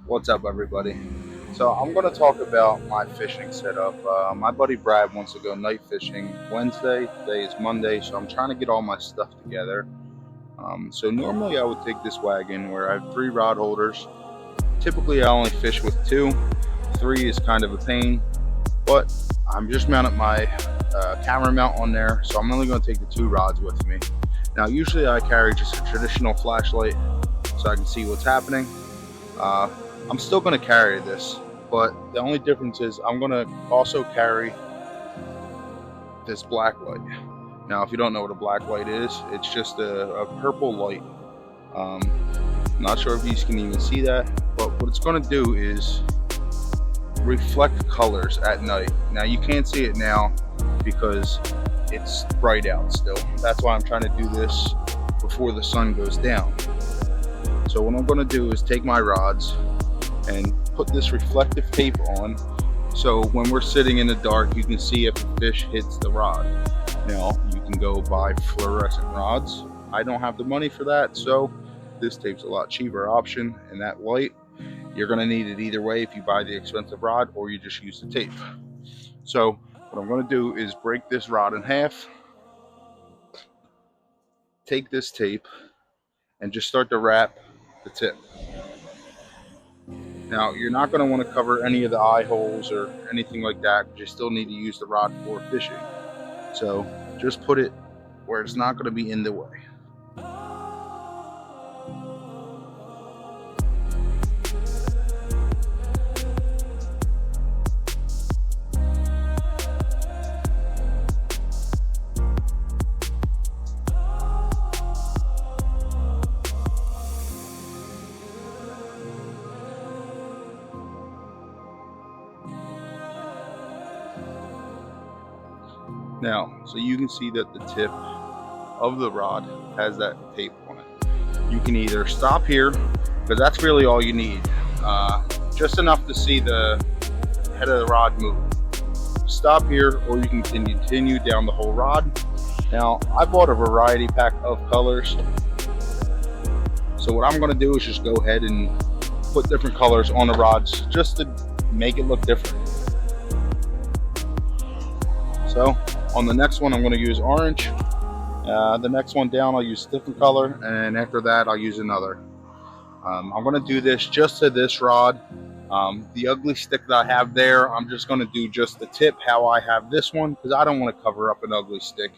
What's up, everybody? So I'm going to talk about my fishing setup. My buddy Brad wants to go night fishing Wednesday. Today is Monday, so I'm trying to get all my stuff together. So normally I would take this wagon where I have 3 rod holders. Typically I only fish with 2. 3 is kind of a pain, but I'm just mounted my camera mount on there, so I'm only going to take the 2 rods with me. Now usually I carry just a traditional flashlight so I can see what's happening. Uh, I'm still going to carry this, but the only difference is I'm going to also carry this black light. Now, if you don't know what a black light is, it's just a purple light. Um, not sure if you can even see that, but what it's going to do is reflect colors at night. Now, you can't see it now because it's bright out still. That's why I'm trying to do this before the sun goes down. So what I'm going to do is take my rods and put this reflective tape on, so when we're sitting in the dark you can see if a fish hits the rod. Now you can go buy fluorescent rods. I don't have the money for that, so this tape's a lot cheaper option. And that light, you're going to need it either way, if you buy the expensive rod or you just use the tape. So what I'm going to do is break this rod in half, take this tape, and just start to wrap the tip. Now, you're not going to want to cover any of the eye holes or anything like that, because you still need to use the rod for fishing. So just put it where it's not going to be in the way. Now, so you can see that the tip of the rod has that tape on it. You can either stop here, because that's really all you need, just enough to see the head of the rod move. Stop here, or you can continue down the whole rod. Now, I bought a variety pack of colors, so what I'm going to do is just go ahead and put different colors on the rods just to make it look different. So on the next one I'm going to use orange. The next one down I'll use a different color, and after that I'll use another. I'm going to do this just to this rod. The ugly stick that I have there, I'm just going to do just the tip how I have this one, because I don't want to cover up an ugly stick.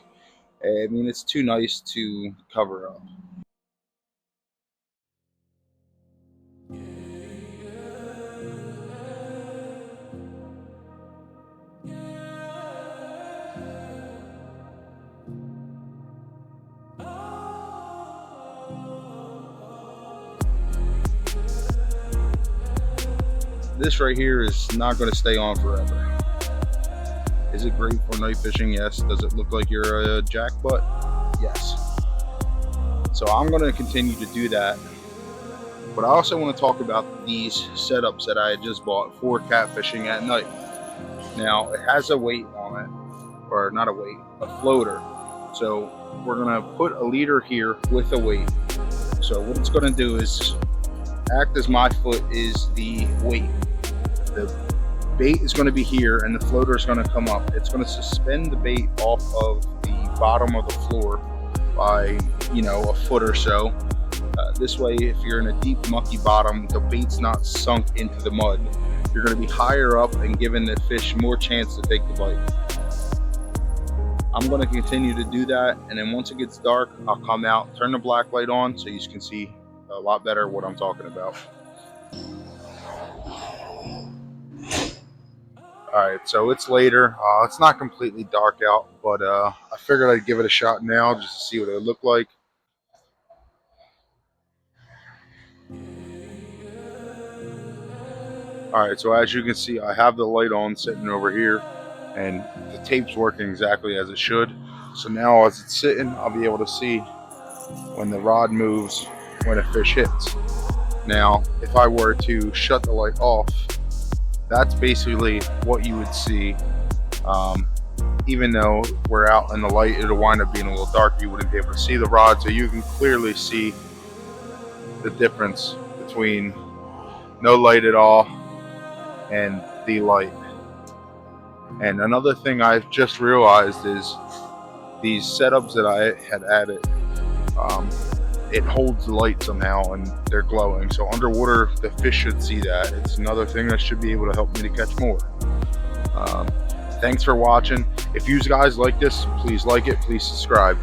I mean, it's too nice to cover up. This right here is not going to stay on forever. Is it great for night fishing? Yes. Does it look like you're a jackbutt? Yes. So I'm going to continue to do that. But I also want to talk about these setups that I had just bought for catfishing at night. Now, it has a weight on it, or not a weight, a floater. So we're going to put a leader here with a weight. So what it's going to do is act as my foot is the weight. The bait is going to be here and the floater is going to come up. It's going to suspend the bait off of the bottom of the floor by, a foot or so. This way, if you're in a deep mucky bottom, the bait's not sunk into the mud. You're going to be higher up and giving the fish more chance to take the bite. I'm going to continue to do that, and then once it gets dark, I'll come out, turn the black light on so you can see a lot better what I'm talking about. Alright, so it's later. It's not completely dark out, but I figured I'd give it a shot now just to see what it would look like. Alright, so as you can see, I have the light on sitting over here, and the tape's working exactly as it should. So now as it's sitting, I'll be able to see when the rod moves, when a fish hits. Now, if I were to shut the light off, that's basically what you would see. Even though we're out in the light, it'll wind up being a little dark. You wouldn't be able to see the rod, so you can clearly see the difference between no light at all, and the light. And another thing I've just realized is these setups that I had added, it holds the light somehow and they're glowing. So underwater, the fish should see that. It's another thing that should be able to help me to catch more. Um, Thanks for watching. If you guys like this, please like it, please subscribe.